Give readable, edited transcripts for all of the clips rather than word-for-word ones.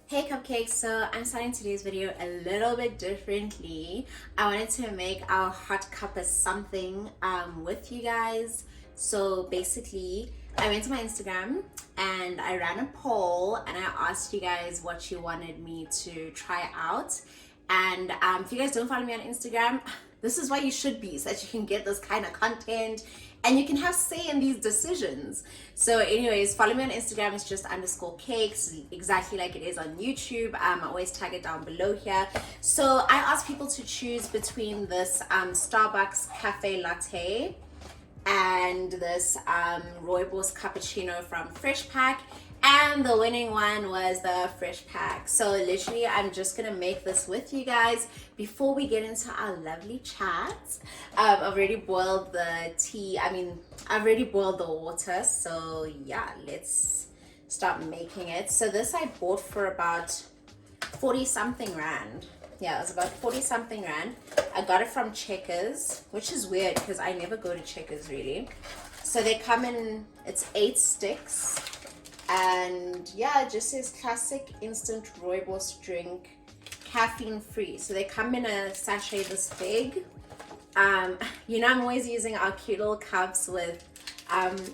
Hey Cupcakes, so I'm starting today's video a little bit differently. I wanted to make our hot cup of something with you guys. So basically, I went to my Instagram and I ran a poll and I asked you guys what you wanted me to try out. And if you guys don't follow me on Instagram, this is why you should be, so that you can get this kind of content and you can have say in these decisions. So anyways, follow me on Instagram. It's just _cakes, exactly like it is on YouTube. I always tag it down below here. So I asked people to choose between this Starbucks cafe latte and this rooibos cappuccino from Fresh Pack, and the winning one was the Fresh Pack. So literally I'm just gonna make this with you guys before we get into our lovely chat. I've already boiled the tea, I've already boiled the water, so yeah, let's start making it. So this I bought for about 40 something rand. Yeah, it was about 40 something rand. I got it from Checkers, which is weird because I never go to Checkers really. So they come in, it's 8 sticks. And yeah, it just says classic instant rooibos drink, caffeine free. So they come in a sachet this big. You know, I'm always using our cute little cups with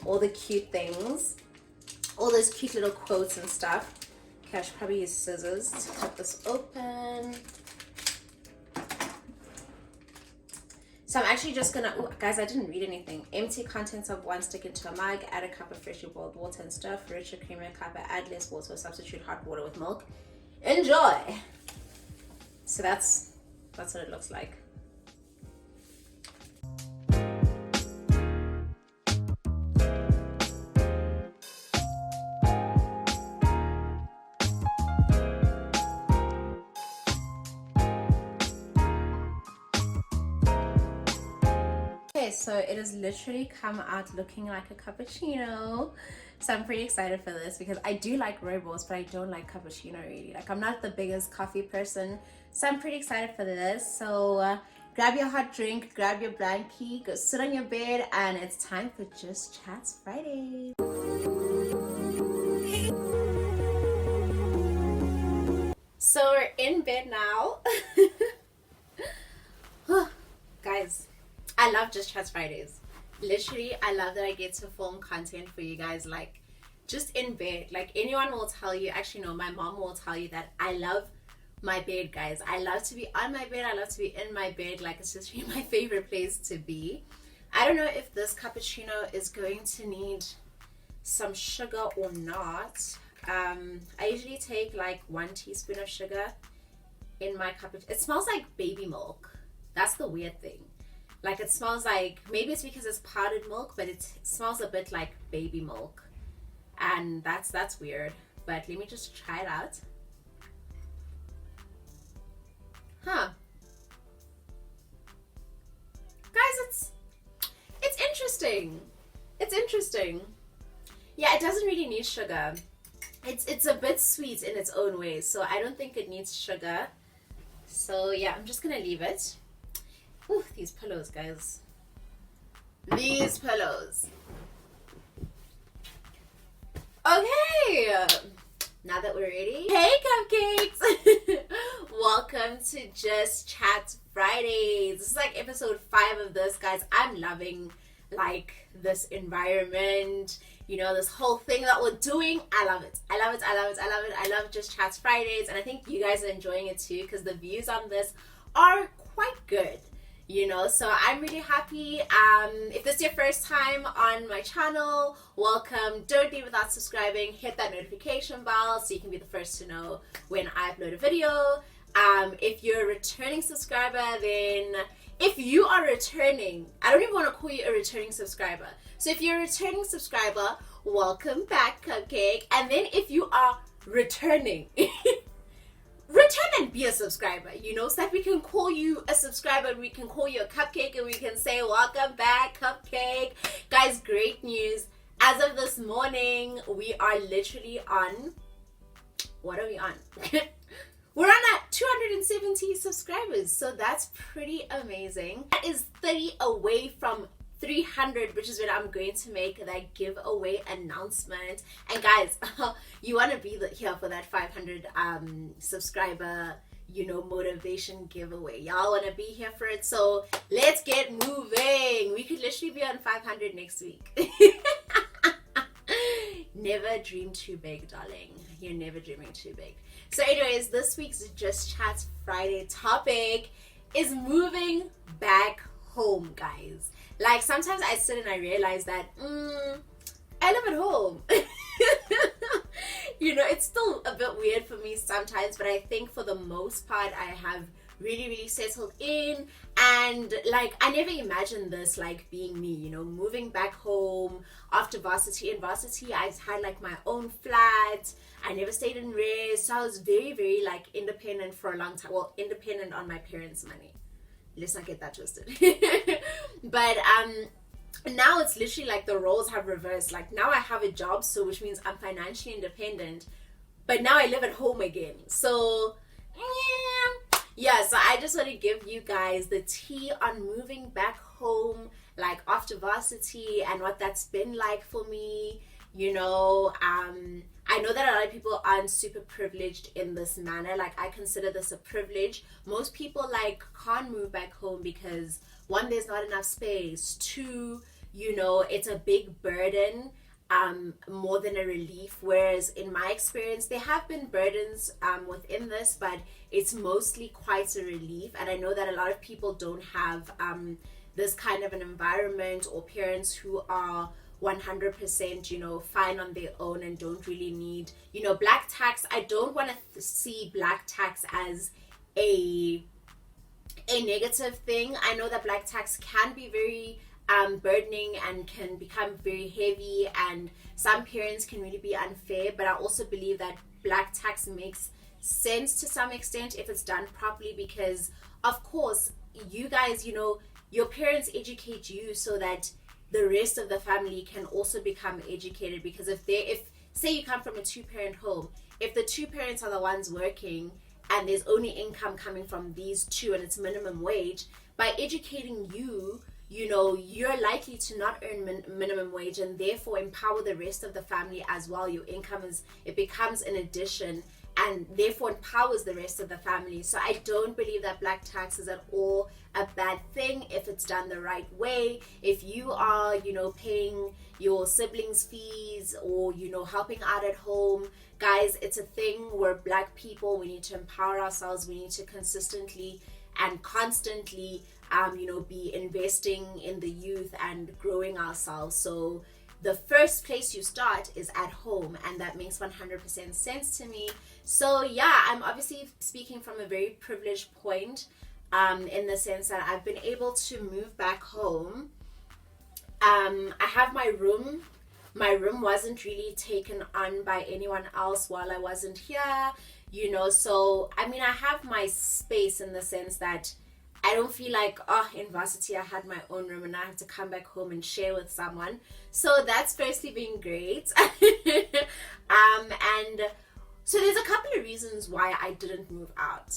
all the cute things, all those cute little quotes and stuff. Okay, I should probably use scissors to cut this open. So I'm actually just gonna, ooh, guys, I didn't read anything. Empty contents of 1 stick into a mug, add a cup of freshly boiled water and stir. For richer, creamier cup, add less water, substitute hot water with milk. Enjoy! So that's what it looks like. Okay, so it has literally come out looking like a cappuccino. So I'm pretty excited for this because I do like rooibos, but I don't like cappuccino really. Like, I'm not the biggest coffee person, so I'm pretty excited for this. So grab your hot drink, grab your blankie, go sit on your bed, and it's time for Just Chats Friday. So we're in bed now. Guys, I love Just Chats Fridays. Literally, I love that I get to film content for you guys, like, just in bed. Like, anyone will tell you, actually no, my mom will tell you that I love my bed, guys. I love to be on my bed. I love to be in my bed. Like, it's just really my favorite place to be. I don't know if this cappuccino is going to need some sugar or not. I usually take like 1 teaspoon of sugar in my cappuccino. It smells like baby milk. That's the weird thing. Like, it smells like, maybe it's because it's powdered milk, but it smells a bit like baby milk. And that's weird. But let me just try it out. Huh. Guys, it's interesting. It's interesting. Yeah, it doesn't really need sugar. It's a bit sweet in its own way, so I don't think it needs sugar. So yeah, I'm just gonna leave it. Ooh, these pillows, guys. These pillows. Okay, now that we're ready. Hey Cupcakes! Welcome to Just Chat Fridays. This is like episode 5 of this, guys. I'm loving like this environment, you know, this whole thing that we're doing. I love it. I love it. I love it. I love it. I love Just Chats Fridays, and I think you guys are enjoying it too because the views on this are quite good. You know, so I'm really happy. If this is your first time on my channel, welcome. Don't leave without subscribing. Hit that notification bell so you can be the first to know when I upload a video. If you're a returning subscriber, then if you are returning, I don't even want to call you a returning subscriber. So if you're a returning subscriber, welcome back, Cupcake. And then if you are returning, return and be a subscriber, you know, so that we can call you a subscriber, and we can call you a cupcake, and we can say welcome back, Cupcake. Guys, great news. As of this morning, we are literally on, what are we on? We're on at 270 subscribers, so that's pretty amazing. That is 30 away from 300, which is when I'm going to make that giveaway announcement. And guys, you want to be here for that 500 subscriber, you know, motivation giveaway. Y'all want to be here for it, so let's get moving. We could literally be on 500 next week. Never dream too big, darling. You're never dreaming too big. So anyways, this week's Just Chat Friday topic is moving back home, guys. Like, sometimes I sit and I realize that I live at home. You know, it's still a bit weird for me sometimes, but I think for the most part I have really settled in. And like, I never imagined this like being me, you know, moving back home after varsity. In varsity I had like my own flat. I never stayed in res, so I was very like independent for a long time. Well, independent on my parents' money, let's not get that twisted. But now it's literally like the roles have reversed. Like, now I have a job, so which means I'm financially independent, but now I live at home again. So yeah, so I just want to give you guys the tea on moving back home, like after varsity, and what that's been like for me. You know, I know that a lot of people aren't super privileged in this manner. Like, I consider this a privilege. Most people like can't move back home because, one, there's not enough space. Two, you know, it's a big burden more than a relief. Whereas in my experience, there have been burdens within this, but it's mostly quite a relief. And I know that a lot of people don't have this kind of an environment, or parents who are 100%, you know, fine on their own and don't really need, you know, black tax. I don't want to see black tax as a negative thing. I know that black tax can be very burdening and can become very heavy, and some parents can really be unfair, but I also believe that black tax makes sense to some extent if it's done properly, because of course you guys, you know, your parents educate you so that the rest of the family can also become educated. Because if say you come from a 2-parent home, if the 2 parents are the ones working and there's only income coming from these 2 and it's minimum wage, by educating you, you know, you're likely to not earn minimum wage, and therefore empower the rest of the family as well. Your income it becomes an addition, and therefore empowers the rest of the family. So I don't believe that black tax is at all a bad thing if it's done the right way. If you are, you know, paying your siblings fees, or, you know, helping out at home, guys, it's a thing. We're black people, we need to empower ourselves. We need to consistently and constantly you know, be investing in the youth and growing ourselves. So the first place you start is at home, and that makes 100% sense to me. So yeah, I'm obviously speaking from a very privileged point, in the sense that I've been able to move back home. I have my room. My room wasn't really taken on by anyone else while I wasn't here, you know. So I mean, I have my space in the sense that I don't feel like, oh, in varsity I had my own room and now I have to come back home and share with someone. So that's firstly been great. And so there's a couple of reasons why I didn't move out.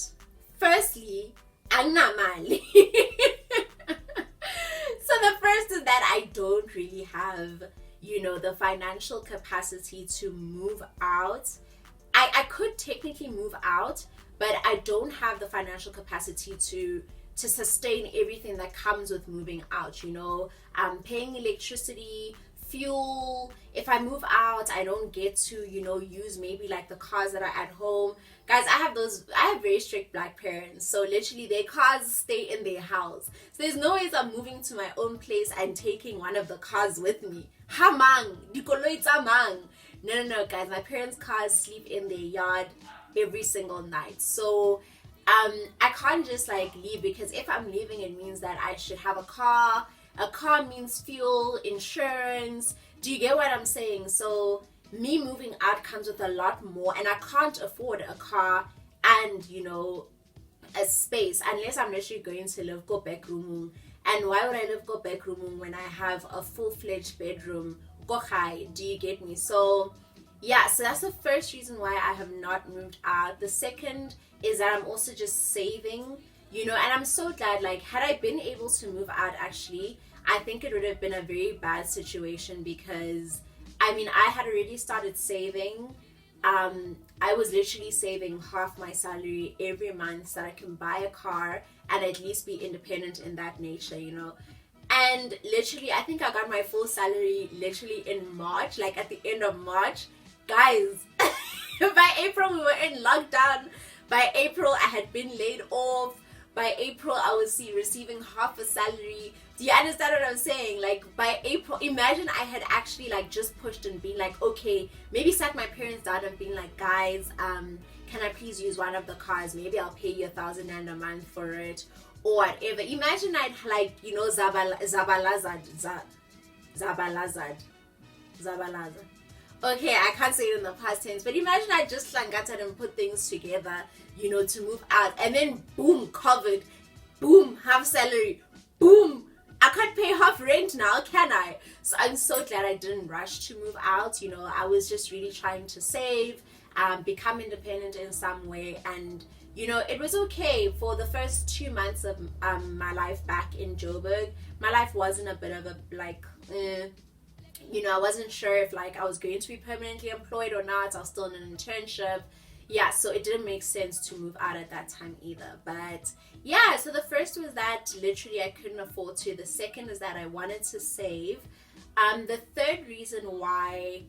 Firstly, anginamali. So the first is that I don't really have, you know, the financial capacity to move out. I could technically move out, but I don't have the financial capacity to sustain everything that comes with moving out, you know. Paying electricity, fuel. If I move out, I don't get to, you know, use maybe like the cars that are at home. Guys, I have very strict black parents, so literally their cars stay in their house. So there's no ways I'm moving to my own place and taking one of the cars with me. Hamang, dikoloi tsamang. No, guys, my parents' cars sleep in their yard every single night. So I can't just like leave, because if I'm leaving, it means that I should have a car. A car means fuel, insurance. Do you get what I'm saying? So me moving out comes with a lot more, and I can't afford a car and, you know, a space unless I'm literally going to live go back room. And why would I live go back room when I have a full-fledged bedroom? Go high. Do you get me? So yeah, so that's the first reason why I have not moved out. The second is that I'm also just saving, you know, and I'm so glad, like, had I been able to move out, actually, I think it would have been a very bad situation because, I mean, I had already started saving. I was literally saving half my salary every month so that I can buy a car and at least be independent in that nature, you know. And literally, I think I got my full salary literally in March, like at the end of March. Guys, by April, we were in lockdown. By April, I had been laid off. By April, I was receiving half a salary. Do you understand what I'm saying? Like, by April, imagine I had actually like just pushed and been like, okay, maybe sat my parents down and been like, guys, can I please use one of the cars? Maybe I'll pay you 1,000 rand a month for it, or whatever. Imagine I'd like, you know, zabalazad. Okay, I can't say it in the past tense, but imagine I just langated and put things together, you know, to move out, and then boom, COVID, boom, half salary, boom, I can't pay half rent now, can I? So I'm so glad I didn't rush to move out. You know, I was just really trying to save, become independent in some way, and you know, it was okay for the first 2 months of my life back in Joburg. My life wasn't a bit of a like, you know, I wasn't sure if like I was going to be permanently employed or not. I was still in an internship. Yeah, so it didn't make sense to move out at that time either. But yeah, so the first was that literally I couldn't afford to. The second is that I wanted to save. The third reason why,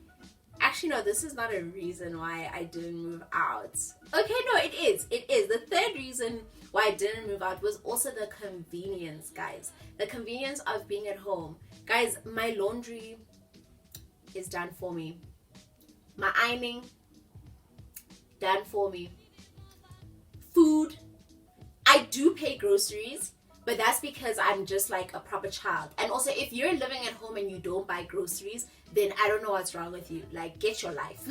actually no, this is not a reason why I didn't move out. Okay, no, it is. The third reason why I didn't move out was also the convenience, guys. The convenience of being at home. Guys, my laundry is done for me. My ironing, done for me. Food, I do pay groceries, but that's because I'm just like a proper child. And also, if you're living at home and you don't buy groceries, then I don't know what's wrong with you. Like, get your life.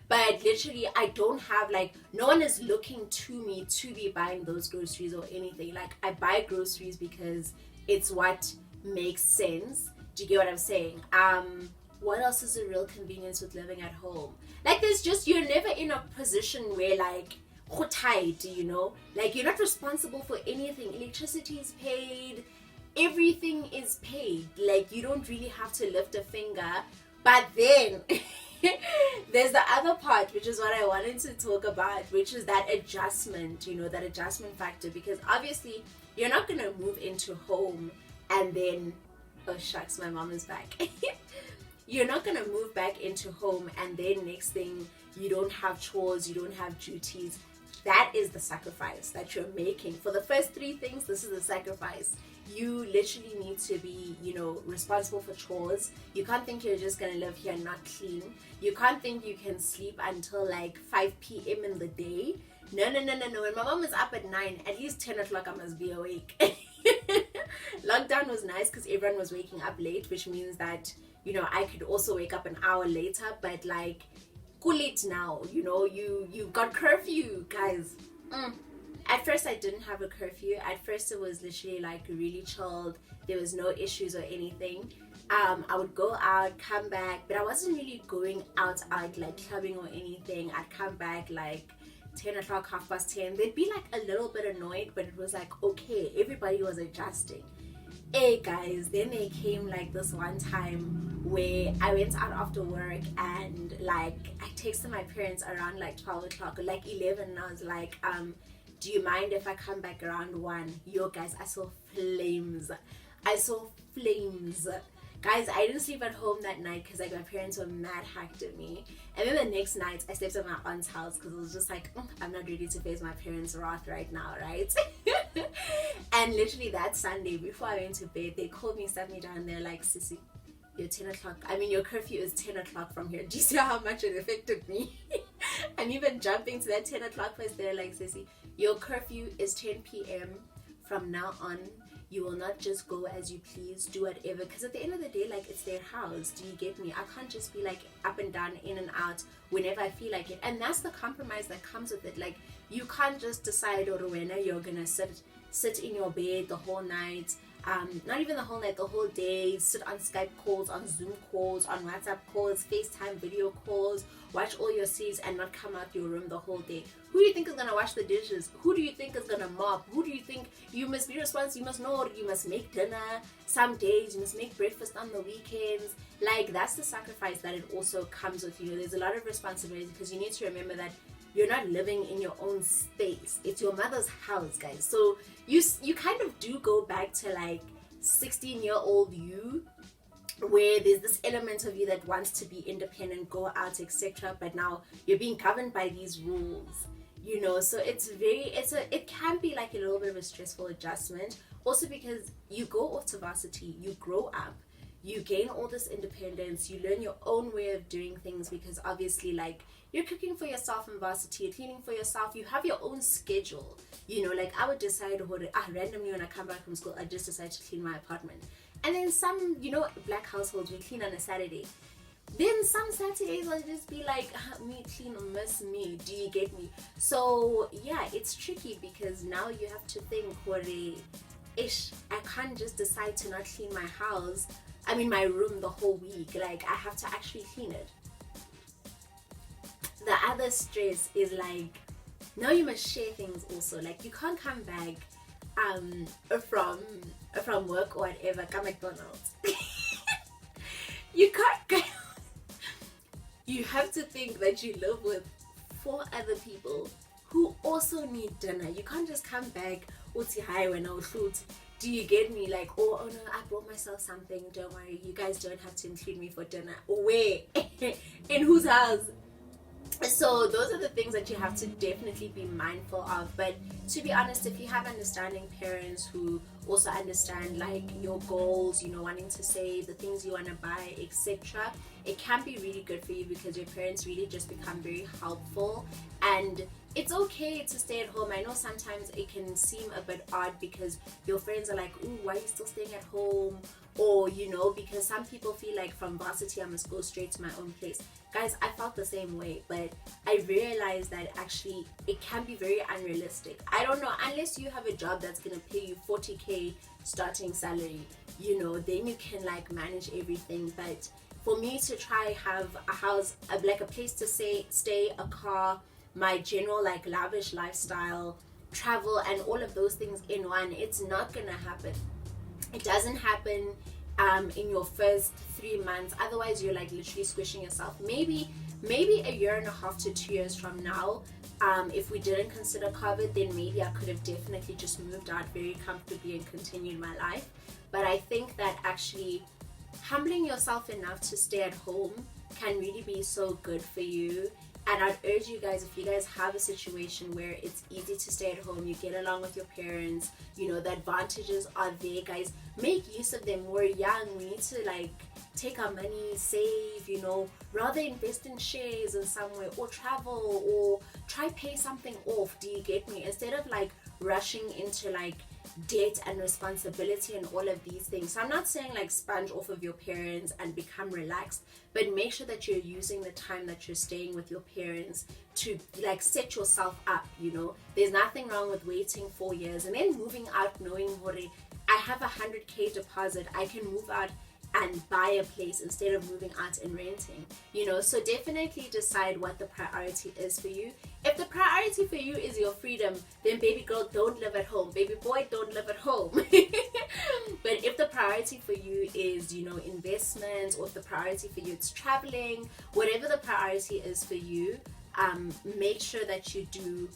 But literally, I don't have like, no one is looking to me to be buying those groceries or anything. Like, I buy groceries because it's what makes sense. Do you get what I'm saying? What else is a real convenience with living at home? Like, there's just, you're never in a position where like, tight, you know, like you're not responsible for anything. Electricity is paid, everything is paid. Like, you don't really have to lift a finger. But then there's the other part, which is what I wanted to talk about, which is that adjustment, you know, that adjustment factor. Because obviously you're not gonna move into home and then, oh shucks, my mom is back. You're not gonna move back into home and then next thing you don't have chores, you don't have duties. That is the sacrifice that you're making. For the first 3 things, this is the sacrifice. You literally need to be, you know, responsible for chores. You can't think you're just gonna live here and not clean. You can't think you can sleep until like 5 p.m. in the day. No. When my mom is up at 9, at least 10 o'clock I must be awake. Lockdown was nice because everyone was waking up late, which means that, you know, I could also wake up an hour later, but like, cool it now, you know, you got curfew, guys. At first I didn't have a curfew. At first it was literally like really chilled. There was no issues or anything. I would go out, come back, but I wasn't really going out like clubbing or anything. I'd come back like 10 o'clock, 10:30. They'd be like a little bit annoyed, but it was like, okay, everybody was adjusting. Hey guys, then they came like this one time where I went out after work and like I texted my parents around like 12 o'clock or like 11, and I was like, do you mind if I come back around 1? Yo guys, I saw flames. Guys, I didn't sleep at home that night because like my parents were mad hacked at me. And then the next night I slept at my aunt's house because it was just like, I'm not ready to face my parents' wrath right now, right? And literally that Sunday before I went to bed, they called me, sat me down, they're like, Sissy, your 10 o'clock, I mean your curfew is 10 o'clock from here. Do you see how much it affected me? I'm even jumping to that 10 o'clock place. They're like, Sissy, your curfew is 10 p.m. from now on. You will not just go as you please, do whatever, because at the end of the day, like, it's their house. Do you get me? I can't just be like up and down, in and out whenever I feel like it. And that's the compromise that comes with it. Like, you can't just decide or when you're gonna sit in your bed the whole night, not even the whole night, the whole day, sit on Skype calls, on Zoom calls, on WhatsApp calls, FaceTime video calls, watch all your series and not come out your room the whole day. Who do you think is gonna wash the dishes? Who do you think is gonna mop? Who do you think you must be responsible? You must know you must make dinner some days, you must make breakfast on the weekends. Like, that's the sacrifice that it also comes with. You know, there's a lot of responsibility because you need to remember that you're not living in your own space. It's your mother's house, guys. So you kind of do go back to like 16-year-old you, where there's this element of you that wants to be independent, go out, etc. But now you're being governed by these rules, you know. So it can be like a little bit of a stressful adjustment. Also because you go off to varsity, you grow up, you gain all this independence, you learn your own way of doing things, because obviously, like, you're cooking for yourself in varsity, you're cleaning for yourself, you have your own schedule. You know, like, I would decide randomly when I come back from school, I just decide to clean my apartment. And then some, you know, black households, we clean on a Saturday. Then some Saturdays I'll just be like, me clean, miss me, do you get me? So yeah, it's tricky because now you have to think, I can't just decide to not clean my house, my room the whole week. Like, I have to actually clean it. The other stress is like, now you must share things also. Like, you can't come back from work or whatever, come McDonald's. You can't go. You have to think that you live with 4 other people who also need dinner. You can't just come back, uti hi when I was shoot. Do you get me? Like, oh no, I brought myself something, don't worry, you guys don't have to include me for dinner. Where? In whose house? So those are the things that you have to definitely be mindful of. But to be honest, if you have understanding parents who also understand like your goals, you know, wanting to save, the things you want to buy, etc., it can be really good for you because your parents really just become very helpful. And it's okay to stay at home. I know sometimes it can seem a bit odd because your friends are like, ooh, why are you still staying at home? Or, you know, because some people feel like from varsity I must go straight to my own place. Guys, I felt the same way, but I realized that actually it can be very unrealistic. I don't know, unless you have a job that's gonna pay you 40k starting salary, you know, then you can like manage everything. But for me to try have a house, like a place to stay, a car, my general like lavish lifestyle, travel, and all of those things in one, it's not gonna happen. It doesn't happen in your first 3 months. Otherwise you're like literally squishing yourself. Maybe a year and a half to 2 years from now, if we didn't consider COVID, then maybe I could have definitely just moved out very comfortably and continued my life. But I think that actually humbling yourself enough to stay at home can really be so good for you. And I'd urge you guys, if you guys have a situation where it's easy to stay at home, you get along with your parents, you know, the advantages are there, guys, make use of them. We're young, we need to like take our money, save, you know, rather invest in shares in some way, or travel, or try pay something off. Do you get me? Instead of like rushing into like debt and responsibility and all of these things. So I'm not saying like sponge off of your parents and become relaxed, but make sure that you're using the time that you're staying with your parents to like set yourself up, you know. There's nothing wrong with waiting 4 years and then moving out knowing what I have 100k deposit, I can move out and buy a place instead of moving out and renting, you know. So definitely decide what the priority is for you. If the priority for you is your freedom, then baby girl, don't live at home. Baby boy, don't live at home. But if the priority for you is, you know, investment, or if the priority for you is traveling, whatever the priority is for you, make sure that you do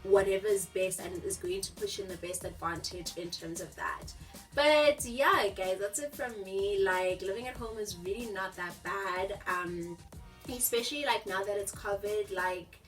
whatever is best and is going to push in the best advantage in terms of that. But yeah, guys, that's it from me. Like, living at home is really not that bad, especially like now that it's COVID. Like,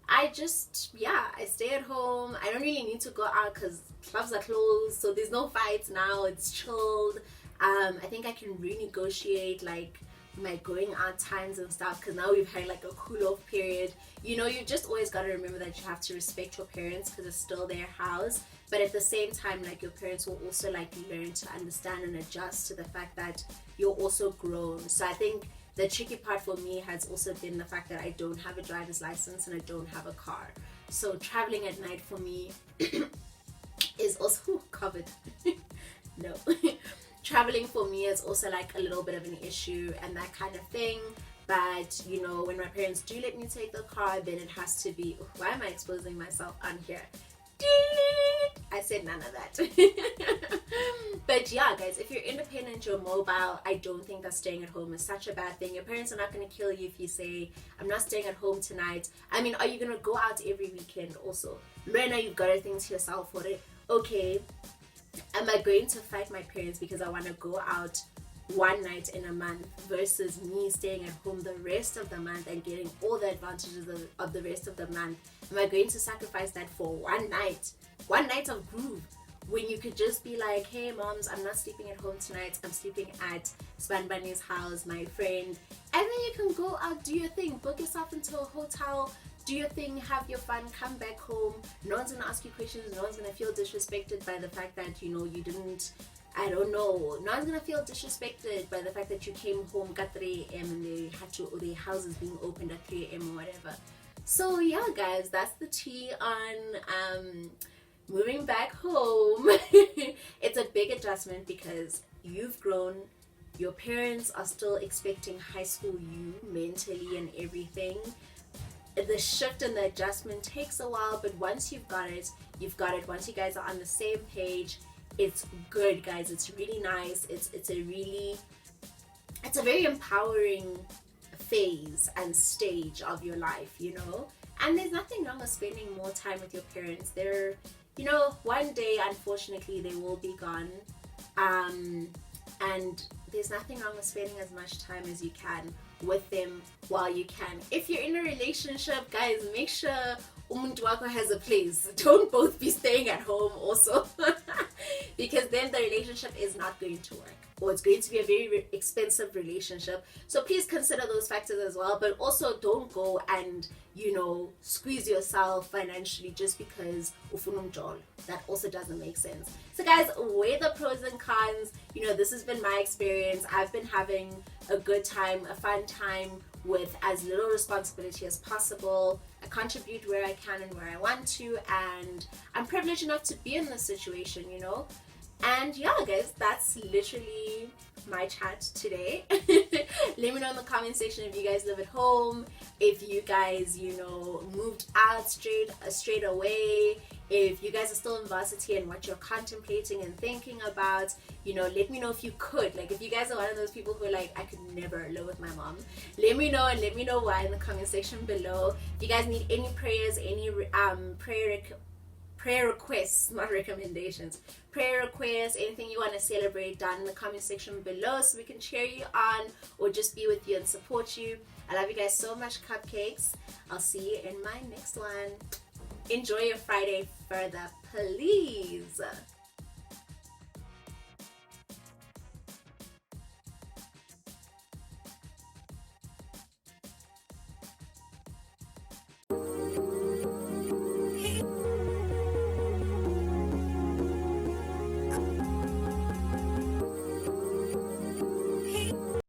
I stay at home. I don't really need to go out because clubs are closed, so there's no fights now. It's chilled. I think I can renegotiate like my going out times and stuff, because now we've had like a cool off period. You know, you just always got to remember that you have to respect your parents because it's still their house, but at the same time, like, your parents will also like learn to understand and adjust to the fact that you're also grown. So I think the tricky part for me has also been the fact that I don't have a driver's license and I don't have a car, so traveling at night for me is also covered. No. Traveling for me is also like a little bit of an issue and that kind of thing. But you know, when my parents do let me take the car, then it has to be, why am I exposing myself on here? I said none of that. But yeah, guys, if you're independent, you're mobile, I don't think that staying at home is such a bad thing. Your parents are not going to kill you if you say, I'm not staying at home tonight. I mean, are you going to go out every weekend also? Lorena, you've got to think to yourself, for it. Okay, am I going to fight my parents because I want to go out one night in a month versus me staying at home the rest of the month and getting all the advantages of the rest of the month? Am I going to sacrifice that for one night of groove, when you could just be like, hey moms, I'm not sleeping at home tonight, I'm sleeping at Span Bunny's house, my friend, and then you can go out, do your thing, book yourself into a hotel, do your thing, have your fun, come back home. No one's gonna ask you questions, no one's gonna feel disrespected by the fact that, you know, you didn't, I don't know, no one's gonna feel disrespected by the fact that you came home at 3 a.m. and they had to, or their houses being opened at 3 a.m. or whatever. So yeah, guys, that's the tea on moving back home. It's a big adjustment because you've grown, your parents are still expecting high school you mentally and everything. The shift and the adjustment takes a while, but once you've got it, you've got it. Once you guys are on the same page, it's good, guys. It's really nice. It's a very empowering phase and stage of your life, you know. And there's nothing wrong with spending more time with your parents. They're, you know, one day unfortunately they will be gone, and there's nothing wrong with spending as much time as you can with them while you can. If you're in a relationship, guys, make sure umuntu wako has a place. Don't both be staying at home also. Because then the relationship is not going to work, or it's going to be a very expensive relationship. So please consider those factors as well. But also don't go and, you know, squeeze yourself financially just because ufunumjol. That also doesn't make sense. So guys, weigh the pros and cons. You know, this has been my experience. I've been having a good time, a fun time with as little responsibility as possible. I contribute where I can and where I want to, and I'm privileged enough to be in this situation, you know. And yeah, guys, that's literally my chat today. Let me know in the comment section if you guys live at home, if you guys, you know, moved out straight away, if you guys are still in varsity and what you're contemplating and thinking about. You know, let me know if you could. Like, if you guys are one of those people who are like, I could never live with my mom, let me know, and let me know why in the comment section below. If you guys need any prayers, any prayer requests, not recommendations, prayer requests, anything you want to celebrate, down in the comment section below so we can cheer you on or just be with you and support you. I love you guys so much, Cupcakes. I'll see you in my next one. Enjoy your Friday further, please.